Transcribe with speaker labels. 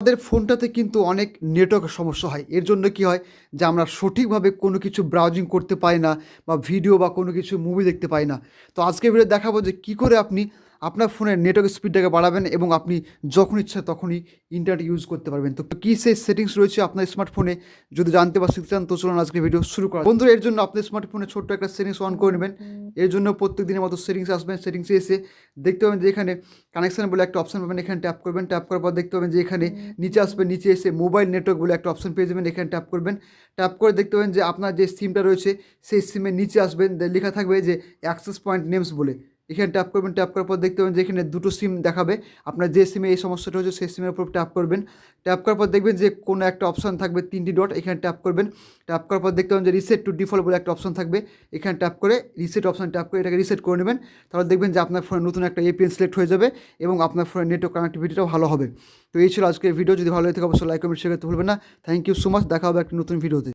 Speaker 1: আমাদের ফোনটাতে কিন্তু অনেক নেটওয়ার্ক সমস্যা হয়। এর জন্য কি হয় যে আমরা সঠিকভাবে কোনো কিছু ব্রাউজিং করতে পারি না বা ভিডিও বা কোনো কিছু মুভি দেখতে পাই না। তো আজকের ভিডিওতে দেখাবো যে কী করে আপনি আপনার ফোনের নেটওয়ার্ক স্পিডটাকে বাড়াবেন এবং আপনি যখন ইচ্ছা তখনই ইন্টারনেট ইউজ করতে পারবেন। তো কী সেই সেটিংস রয়েছে আপনার স্মার্টফোনে যদি জানতে বা শিখতে চান তো চলুন আজকে ভিডিও শুরু করা। বন্ধুরা, এর জন্য আপনার স্মার্টফোনে ছোট্ট একটা সেটিংস অন করে নেবেন। এর জন্য প্রত্যেক দিনের মতো সেটিংসে আসবেন। সেটিংসে এসে দেখতে পাবেন যে এখানে কানেকশন বলে একটা অপশন পাবেন, এখানে ট্যাপ করবেন। ট্যাপ করার পর দেখতে পাবেন যে এখানে নিচে আসবেন, নিচে এসে মোবাইল নেটওয়ার্ক বলে একটা অপশন পেয়ে যাবেন, এখানে ট্যাপ করবেন। ট্যাপ করে দেখতে পাবেন যে আপনার যে সিমটা রয়েছে সেই সিমের নিচে আসবেন, লেখা থাকবে যে অ্যাক্সেস পয়েন্ট নেমস বলে, এখানে ট্যাপ করবেন। ট্যাপ করার পর দেখতে পাবেন যে এখানে দুটো সিম দেখাবে। আপনার যে সিমে এই সমস্যাটা হচ্ছে সেই সিমের উপর ট্যাপ করবেন। ট্যাপ করার পর দেখবেন যে কোনো একটা অপশন থাকবে, 3টি ডট, এখানে ট্যাপ করবেন। ট্যাপ করার পর দেখতে পাবেন যে রিসেট টু ডিফল্ট বলে একটা অপশন থাকবে, এখানে ট্যাপ করে রিসেট অপশন ট্যাপ করে এটাকে রিসেট করে নেবেন। তাহলে দেখবেন যে আপনার ফোনে নতুন একটা এপিএন সিলেক্ট হয়ে যাবে এবং আপনার ফোনের নেটওয়ার্ক কানেক্টিভিটিটাও ভালো হবে। তো এই ছিল আজকের ভিডিও। যদি ভালো লাগে থাকে অবশ্যই লাইক কমেন্ট শেয়ার করতে ভুলবেন না। Thank you so much. দেখা হবে একটা নতুন ভিডিওতে।